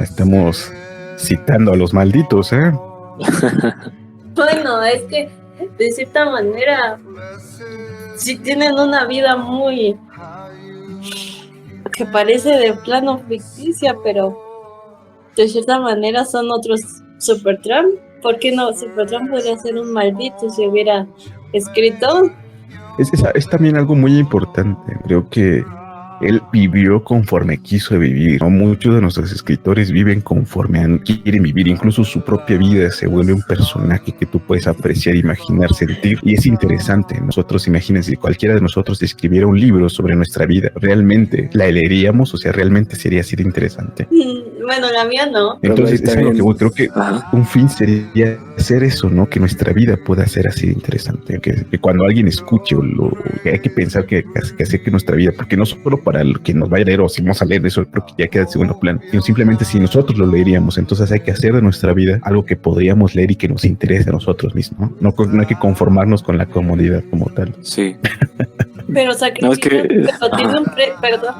Estamos citando a los malditos, ¿eh? Bueno, es que de cierta manera sí tienen una vida muy que parece de plano ficticia, pero de cierta manera son otros Supertramp. ¿Por qué no? Supertramp podría ser un maldito si hubiera escrito. Es también algo muy importante. Creo que él vivió conforme quiso vivir, ¿no? Muchos de nuestros escritores viven conforme quieren vivir. Incluso su propia vida se vuelve un personaje que tú puedes apreciar, imaginar, sentir. Y es interesante. Nosotros, imagínense, si cualquiera de nosotros escribiera un libro sobre nuestra vida, ¿realmente la leeríamos? O sea, ¿realmente sería así de interesante? Bueno, la mía no. Entonces, es algo que creo que un fin sería hacer eso, ¿no? Que nuestra vida pueda ser así de interesante. Que cuando alguien escuche que hay que pensar que hacer que nuestra vida, porque no solo para el que nos vaya a leer o si vamos a leer eso, creo que ya queda en segundo plano, sino simplemente si nosotros lo leeríamos, entonces hay que hacer de nuestra vida algo que podríamos leer y que nos interese a nosotros mismos, ¿no? No hay que conformarnos con la comodidad como tal. Sí. Pero sacrificio, pero tiene un perdón.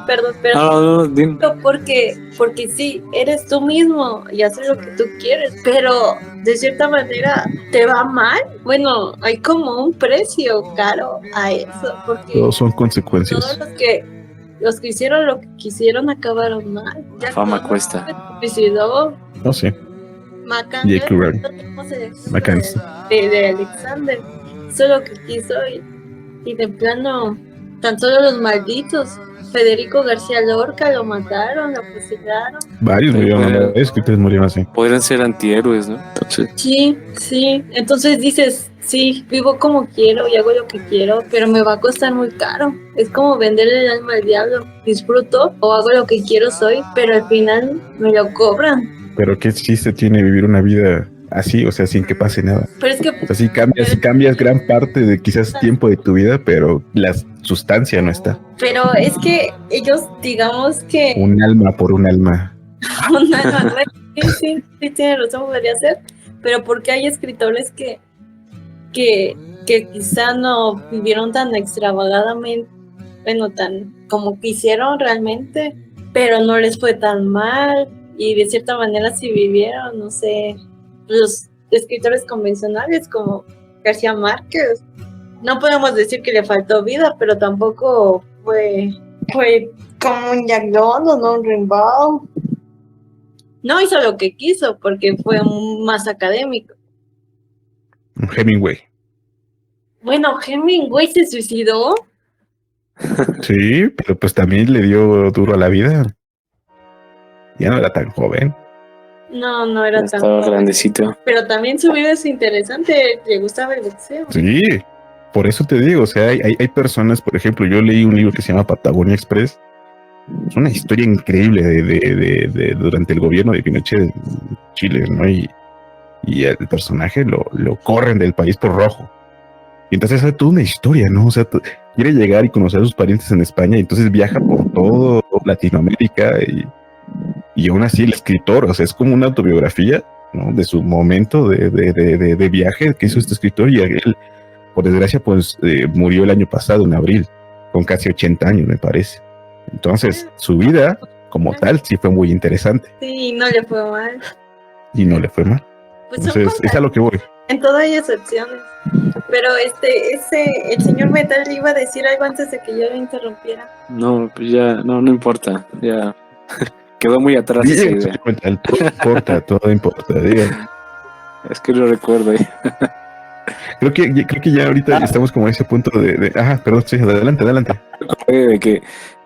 No, porque sí, eres tú mismo y haces lo que tú quieres, pero de cierta manera te va mal. Bueno, hay como un precio caro a eso, porque todos son consecuencias. Todos los que hicieron lo que quisieron acabaron mal. La fama cuesta. Se suicidó. No sé. Mackenzie de Alexander. Eso lo que quiso y de plano, tan solo los malditos. Federico García Lorca lo mataron, lo fusilaron. Varios escritores murieron así. Podrían ser antihéroes, ¿no? Entonces. Sí. Entonces dices, sí, vivo como quiero y hago lo que quiero, pero me va a costar muy caro. Es como venderle el alma al diablo. Disfruto o hago lo que quiero soy, pero al final me lo cobran. Pero qué chiste tiene vivir una vida así, o sea, sin que pase nada. Pero es que, o sea, si cambias gran parte de quizás tiempo de tu vida, pero la sustancia no está. Pero es que ellos, digamos que... Un alma por un alma. Un alma, sí, tiene razón, podría ser. Pero porque hay escritores que quizá no vivieron tan extravagadamente, bueno, tan como quisieron realmente, pero no les fue tan mal. Y de cierta manera si vivieron, no sé, los escritores convencionales como García Márquez. No podemos decir que le faltó vida, pero tampoco fue como un Jack London o un Rimbaud. No hizo lo que quiso porque fue más académico. Hemingway. Bueno, Hemingway se suicidó. Sí, pero pues también le dio duro a la vida. Ya no era tan joven. No era tan Estaba joven. grandecito. Pero también su vida es interesante. Le gustaba el boxeo. Sí, por eso te digo, o sea, hay personas, por ejemplo, yo leí un libro que se llama Patagonia Express. Es una historia increíble de durante el gobierno de Pinochet en Chile, ¿no? Y el personaje lo corren del país por rojo. Y entonces es toda una historia, ¿no? O sea, quiere llegar y conocer a sus parientes en España y entonces viaja por todo Latinoamérica y aún así el escritor, o sea, es como una autobiografía, ¿no? De su momento de viaje que hizo este escritor y él, por desgracia, pues murió el año pasado, en abril, con casi 80 años, me parece. Entonces, su vida como tal sí fue muy interesante Sí, no le fue mal. y no le fue mal. Pues son Entonces, es a lo que voy. en todo hay excepciones. Pero el señor Metal le iba a decir algo antes de que yo lo interrumpiera. No, pues ya, no importa. Ya quedó muy atrás esa Bien, idea. todo importa. Diga. Es que lo recuerdo. Creo que ya ahorita estamos como en ese punto ajá, perdón, sí, adelante. De que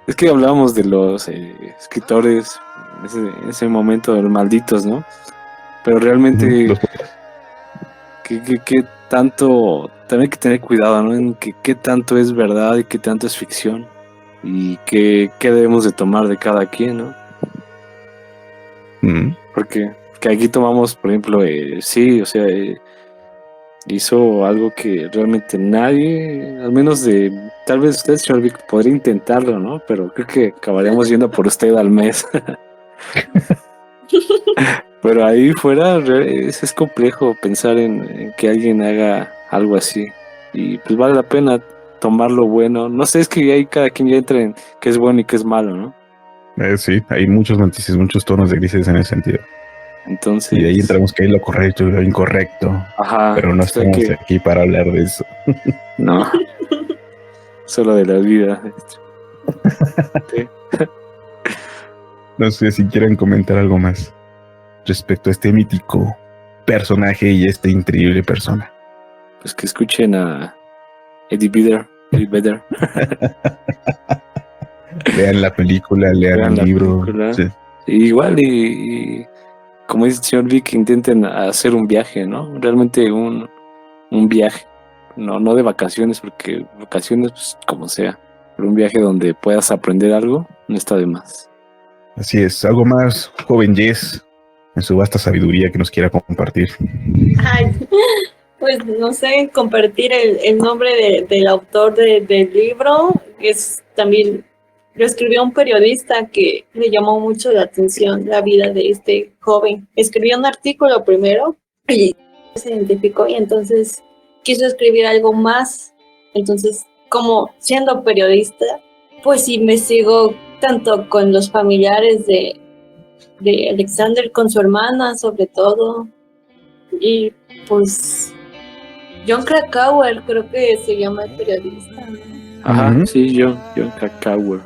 es que hablábamos de los escritores en ese momento, de los malditos, ¿no? Pero realmente Los- qué tanto, también hay que tener cuidado, ¿no? En qué tanto es verdad y qué tanto es ficción y qué debemos de tomar de cada quien, ¿no? Mm, Porque aquí tomamos, por ejemplo, sí, o sea, hizo algo que realmente nadie, al menos tal vez usted, señor Vic, podría intentarlo, ¿no? Pero creo que acabaríamos yendo por usted al mes. Pero ahí fuera es complejo pensar en que alguien haga algo así. Y pues vale la pena tomar lo bueno. No sé, es que ahí cada quien ya entra en qué es bueno y qué es malo, ¿no? sí, hay muchos matices, muchos tonos de grises en ese sentido. Entonces... Y de ahí entramos que hay lo correcto y lo incorrecto. Ajá. Pero no o sea estamos que- aquí para hablar de eso. No. Solo de la vida. Sí. No sé si quieren comentar algo más respecto a este mítico personaje y esta increíble persona. Pues que escuchen a Eddie Vedder. Lean la película, lean Vean el la libro. película. Sí. Igual y como dice el señor Vic, intenten hacer un viaje, ¿no? Realmente un viaje. No de vacaciones, porque vacaciones, pues como sea. Pero un viaje donde puedas aprender algo, no está de más. Así es, algo más, joven Jess, en su vasta sabiduría que nos quiera compartir. Ay, pues no sé, compartir el nombre del autor del libro. Es también lo escribió un periodista que le llamó mucho la atención la vida de este joven. Escribió un artículo primero y se identificó y entonces quiso escribir algo más. Entonces, como siendo periodista, pues investigó tanto con los familiares de Alexander, con su hermana sobre todo, y pues John Krakauer, creo que se llama el periodista. Ajá, Ujú. sí, John Krakauer.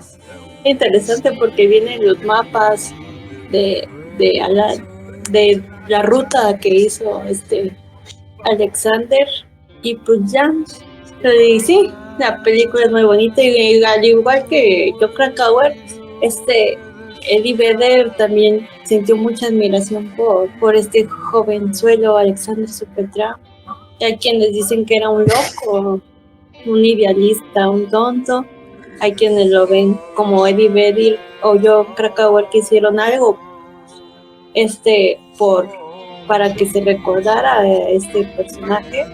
Interesante porque vienen los mapas de la ruta que hizo Alexander, y pues ya, y sí, la película es muy bonita y al igual que John Krakauer, Eddie Vedder también sintió mucha admiración por este jovenzuelo Alexander Supertramp. Hay quienes dicen que era un loco, un idealista, un tonto. Hay quienes lo ven como Eddie Vedder o John Krakauer que hicieron algo para que se recordara a este personaje.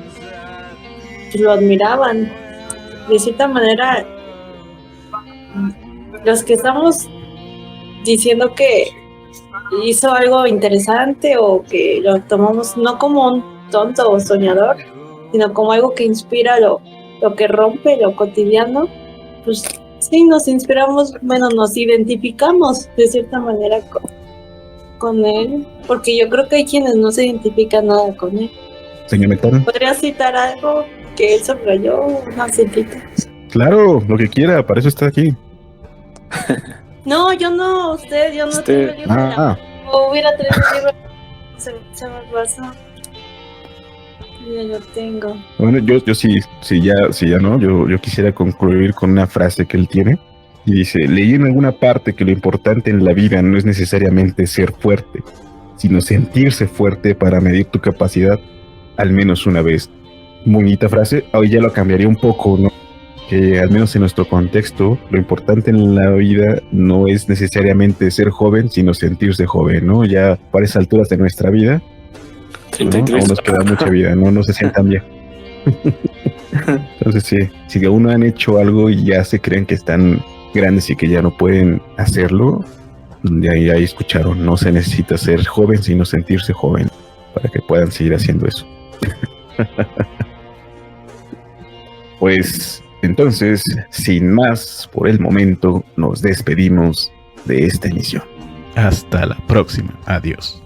Lo admiraban. De cierta manera, los que estamos diciendo que hizo algo interesante o que lo tomamos no como un tonto o soñador, sino como algo que inspira lo que rompe lo cotidiano, pues sí, nos inspiramos, bueno, nos identificamos de cierta manera con él, porque yo creo que hay quienes no se identifican nada con él. Señor Metón. ¿Podría citar algo que él subrayó? Una citita. Claro, lo que quiera, para eso está aquí. No, yo no, yo no tengo el libro. O hubiera traído el libro. Se me pasó. Ya lo tengo. Bueno, yo sí, ya no, yo quisiera concluir con una frase que él tiene. Y dice, leí en alguna parte que lo importante en la vida no es necesariamente ser fuerte, sino sentirse fuerte para medir tu capacidad al menos una vez. Bonita frase, hoy ya lo cambiaría un poco, ¿no? Que al menos en nuestro contexto, lo importante en la vida no es necesariamente ser joven, sino sentirse joven, ¿no? Ya para esas alturas de nuestra vida, 33. ¿no? Aún nos queda mucha vida, no se sientan bien. Entonces sí, si aún no han hecho algo y ya se creen que están grandes y que ya no pueden hacerlo, ya escucharon, no se necesita ser joven, sino sentirse joven para que puedan seguir haciendo eso. Pues entonces, sin más por el momento, nos despedimos de esta emisión. Hasta la próxima. Adiós.